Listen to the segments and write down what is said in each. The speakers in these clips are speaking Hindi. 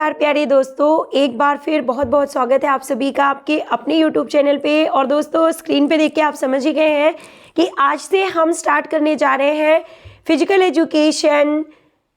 नमस्कार प्यारे दोस्तों, एक बार फिर बहुत बहुत स्वागत है आप सभी का आपके अपने YouTube चैनल पे। और दोस्तों स्क्रीन पे देख के आप समझ ही गए हैं कि आज से हम स्टार्ट करने जा रहे हैं फिजिकल एजुकेशन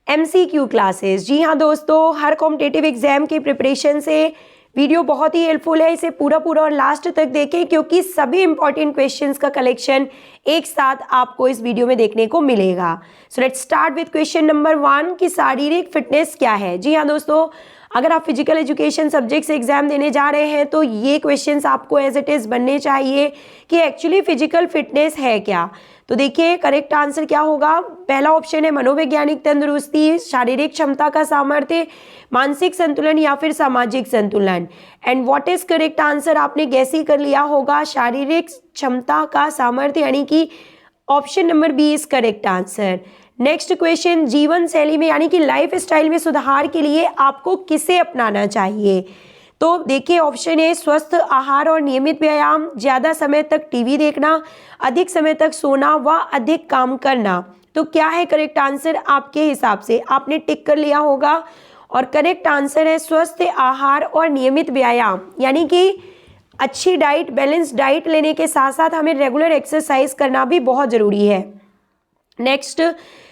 MCQ क्लासेस। जी हाँ दोस्तों, हर कॉम्पिटिटिव एग्जाम के प्रिपरेशन से वीडियो बहुत ही हेल्पफुल है। इसे पूरा और लास्ट तक देखें क्योंकि सभी इंपॉर्टेंट क्वेश्चंस का कलेक्शन एक साथ आपको इस वीडियो में देखने को मिलेगा। So let's start with question number 1 कि शारीरिक फिटनेस क्या है। जी हाँ दोस्तों, अगर आप फिजिकल एजुकेशन सब्जेक्ट से एग्जाम देने जा रहे हैं तो ये क्वेश्चंस आपको एज इट इज बनने चाहिए कि एक्चुअली फिजिकल फिटनेस है क्या। तो देखिए करेक्ट आंसर क्या होगा। पहला ऑप्शन है मनोवैज्ञानिक तंदुरुस्ती, शारीरिक क्षमता का सामर्थ्य, मानसिक संतुलन या फिर सामाजिक संतुलन। And what is correct answer, आपने गैस ही कर लिया होगा शारीरिक क्षमता का सामर्थ्य, यानी कि option number B is correct answer. Next question, जीवन शैली में यानी कि लाइफ स्टाइल में सुधार के लिए आपको किसे अपनाना चाहिए। तो देखिए ऑप्शन ए स्वस्थ आहार और नियमित व्यायाम, ज्यादा समय तक टीवी देखना, अधिक समय तक सोना व अधिक काम करना। तो क्या है करेक्ट आंसर आपके हिसाब से, आपने टिक कर लिया होगा। और करेक्ट आंसर है स्वस्थ आहार और नियमित व्यायाम, यानी कि अच्छी डाइट, बैलेंस डाइट लेने के साथ साथ हमें रेगुलर एक्सरसाइज करना भी बहुत जरूरी है। नेक्स्ट,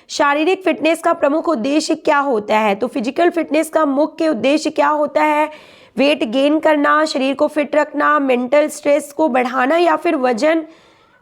शारीरिक फिटनेस का प्रमुख उद्देश्य क्या होता है। तो फिजिकल फिटनेस का मुख्य उद्देश्य क्या होता है, वेट गेन करना, शरीर को फिट रखना, मेंटल स्ट्रेस को बढ़ाना या फिर वजन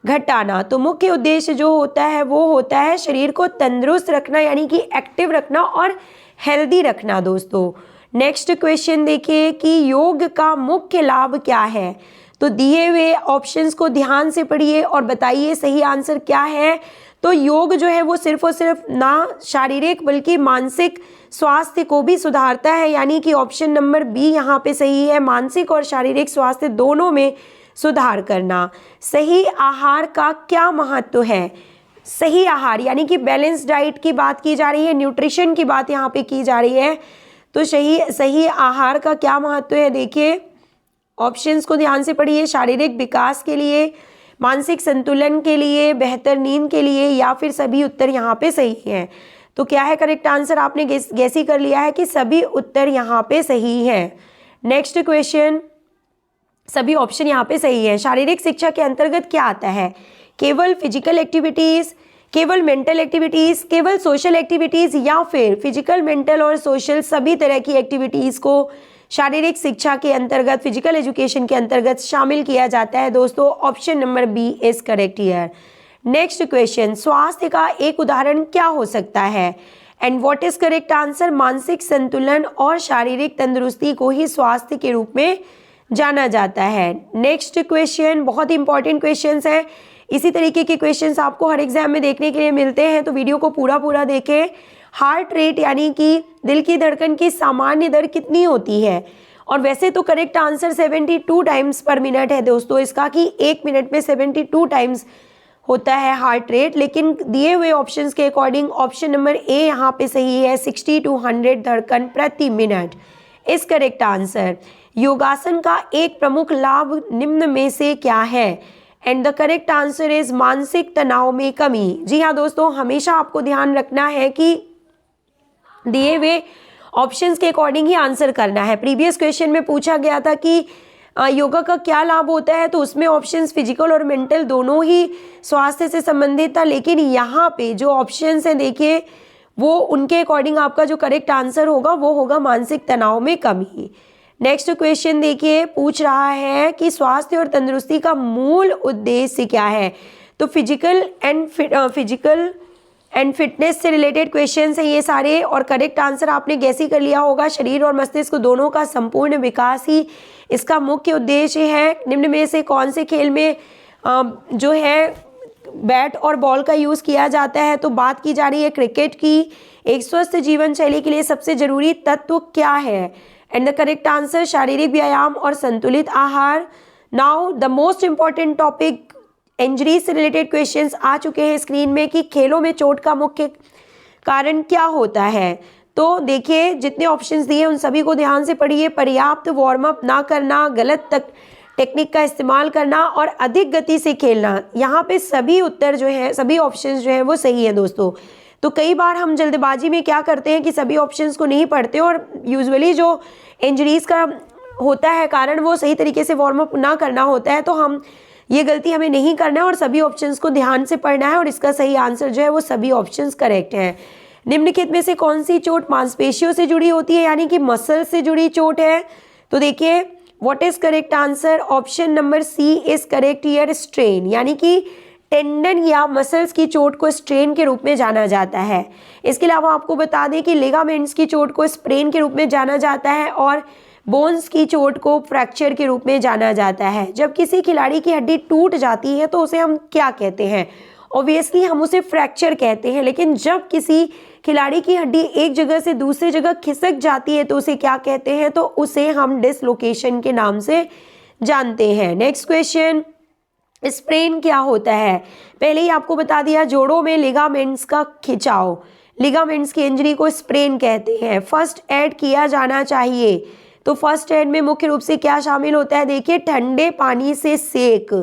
घटाना। तो मुख्य उद्देश्य जो होता है वो होता है शरीर को तंदुरुस्त रखना, यानी कि एक्टिव रखना और हेल्दी रखना दोस्तों। नेक्स्ट क्वेश्चन देखिए कि योग का मुख्य लाभ क्या है। तो दिए हुए ऑप्शंस को ध्यान से पढ़िए और बताइए सही आंसर क्या है। तो योग जो है वो सिर्फ और सिर्फ ना शारीरिक बल्कि मानसिक स्वास्थ्य को भी सुधारता है, यानी कि ऑप्शन नंबर बी यहाँ पे सही है, मानसिक और शारीरिक स्वास्थ्य दोनों में सुधार करना। सही आहार का क्या महत्व है। सही आहार यानी कि बैलेंस डाइट की बात की जा रही है, न्यूट्रिशन की बात यहाँ पे की जा रही है। तो सही आहार का क्या महत्व है, देखिए ऑप्शंस को ध्यान से पढ़िए। शारीरिक विकास के लिए, मानसिक संतुलन के लिए, बेहतर नींद के लिए या फिर सभी उत्तर यहाँ पे सही हैं। तो क्या है करेक्ट आंसर, आपने गैस ही कर लिया है कि सभी उत्तर यहाँ पे सही हैं। नेक्स्ट क्वेश्चन, सभी ऑप्शन यहाँ पे सही है। शारीरिक शिक्षा के अंतर्गत क्या आता है, केवल फिजिकल एक्टिविटीज, केवल मेंटल एक्टिविटीज, केवल सोशल एक्टिविटीज या फिर फिजिकल, मेंटल और सोशल सभी तरह की एक्टिविटीज को शारीरिक शिक्षा के अंतर्गत, फिजिकल एजुकेशन के अंतर्गत शामिल किया जाता है दोस्तों। Option number B is correct here. Next question, स्वास्थ्य का एक उदाहरण क्या हो सकता है। And what is correct answer, मानसिक संतुलन और शारीरिक तंदुरुस्ती को ही स्वास्थ्य के रूप में जाना जाता है। नेक्स्ट क्वेश्चन बहुत इंपॉर्टेंट क्वेश्चंस हैं, इसी तरीके के क्वेश्चंस आपको हर एग्जाम में देखने के लिए मिलते हैं, तो वीडियो को पूरा देखें। हार्ट रेट यानी कि दिल की धड़कन की सामान्य दर कितनी होती है। और वैसे तो करेक्ट आंसर 72 टाइम्स पर मिनट है दोस्तों इसका, कि 1 मिनट में 72 टाइम्स होता है हार्ट रेट, लेकिन दिए हुए ऑप्शंस के अकॉर्डिंग ऑप्शन नंबर ए यहाँ पे सही है, 60 to 100 धड़कन प्रति मिनट इज करेक्ट आंसर। योगासन का एक प्रमुख लाभ निम्न में से क्या है। And the correct answer is मानसिक तनाव में कमी। जी हाँ दोस्तों, हमेशा आपको ध्यान रखना है कि दिए हुए ऑप्शंस के अकॉर्डिंग ही आंसर करना है। प्रीवियस क्वेश्चन में पूछा गया था कि योगा का क्या लाभ होता है, तो उसमें ऑप्शंस फिजिकल और मेंटल दोनों ही स्वास्थ्य से संबंधित था, लेकिन यहाँ पे जो ऑप्शंस हैं देखिए वो उनके अकॉर्डिंग आपका जो करेक्ट आंसर होगा वो होगा मानसिक तनाव में कमी। नेक्स्ट क्वेश्चन देखिए पूछ रहा है कि स्वास्थ्य और तंदुरुस्ती का मूल उद्देश्य क्या है। तो फिजिकल एंड फिटनेस से रिलेटेड क्वेश्चंस हैं ये सारे, और करेक्ट आंसर आपने गैस ही कर लिया होगा। शरीर और मस्तिष्क दोनों का संपूर्ण विकास ही इसका मुख्य उद्देश्य है। निम्न में से कौन से खेल में जो है बैट और बॉल का यूज़ किया जाता है। तो बात की जा रही है क्रिकेट की। एक स्वस्थ जीवन शैली के लिए सबसे जरूरी तत्व क्या है। एंड द करेक्ट आंसर शारीरिक व्यायाम और संतुलित आहार। Now the most important topic, injury से रिलेटेड क्वेश्चंस आ चुके हैं स्क्रीन में कि खेलों में चोट का मुख्य कारण क्या होता है। तो देखिए जितने ऑप्शंस दिए उन सभी को ध्यान से पढ़िए। पर्याप्त वार्म अप ना करना, गलत टेक्निक का इस्तेमाल करना और अधिक गति से खेलना। यहाँ पे सभी उत्तर जो है, सभी ऑप्शंस जो है वो सही है दोस्तों। तो कई बार हम जल्दबाजी में क्या करते हैं कि सभी ऑप्शंस को नहीं पढ़ते और यूजुअली जो इंजरीज का होता है कारण वो सही तरीके से वार्म अप ना करना होता है, तो हम ये गलती हमें नहीं करना है और सभी ऑप्शंस को ध्यान से पढ़ना है और इसका सही आंसर जो है वो सभी ऑप्शंस करेक्ट हैं। निम्नलिखित में से कौन सी चोट मांसपेशियों से जुड़ी होती है, यानी कि मसल से जुड़ी चोट है? तो देखिए what is correct answer, option number C is correct here, strain, यानी कि टेंडन या मसल्स की चोट को स्ट्रेन के रूप में जाना जाता है। इसके अलावा आपको बता दें कि लिगामेंट्स की चोट को स्प्रेन के रूप में जाना जाता है और बोन्स की चोट को फ्रैक्चर के रूप में जाना जाता है। जब किसी खिलाड़ी की हड्डी टूट जाती है तो उसे हम क्या कहते हैं? ऑब्वियसली हम उसे फ्रैक्चर कहते हैं, लेकिन जब किसी खिलाड़ी की हड्डी एक जगह से दूसरी जगह खिसक जाती है तो उसे क्या कहते हैं? तो उसे हम डिसलोकेशन के नाम से जानते हैं। नेक्स्ट क्वेश्चन, स्प्रेन क्या होता है? पहले ही आपको बता दिया, जोड़ों में लिगामेंट्स का खिंचाव, लिगामेंट्स की इंजरी को स्प्रेन कहते हैं। फर्स्ट एड किया जाना चाहिए, तो फर्स्ट एड में मुख्य रूप से क्या शामिल होता है? देखिए ठंडे पानी से सेक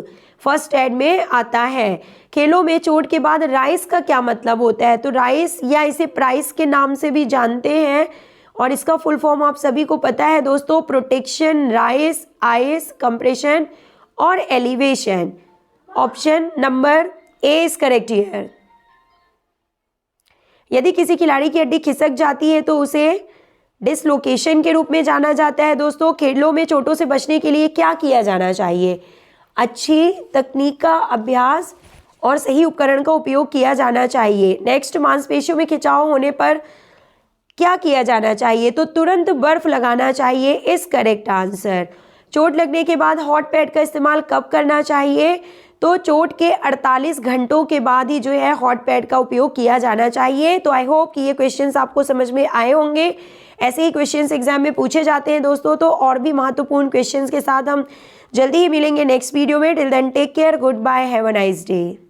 फर्स्ट एड में आता है। खेलों में चोट के बाद राइस का क्या मतलब होता है? तो राइस या इसे प्राइस के नाम से भी जानते हैं और इसका फुल फॉर्म आप सभी को पता है दोस्तों, प्रोटेक्शन, राइस, आइस, कंप्रेशन और elevation. Option number A is correct here. यदि किसी खिलाड़ी की हड्डी खिसक जाती है तो उसे डिसलोकेशन के रूप में जाना जाता है। दोस्तों खेलों में चोटों से बचने के लिए क्या किया जाना चाहिए? अच्छी तकनीक का अभ्यास और सही उपकरण का उपयोग किया जाना चाहिए। नेक्स्ट, मांसपेशियों में खिंचाव होने पर क्या किया जाना चाहिए? तो तुरंत बर्फ लगाना चाहिए इज करेक्ट आंसर। चोट लगने के बाद हॉट पैड का इस्तेमाल कब करना चाहिए? तो चोट के 48 घंटों के बाद ही जो है हॉट पैड का उपयोग किया जाना चाहिए। तो आई होप कि ये क्वेश्चंस आपको समझ में आए होंगे। ऐसे ही क्वेश्चंस एग्जाम में पूछे जाते हैं दोस्तों, तो और भी महत्वपूर्ण क्वेश्चंस के साथ हम जल्दी ही मिलेंगे नेक्स्ट वीडियो में। Till then take care, goodbye, have a nice day.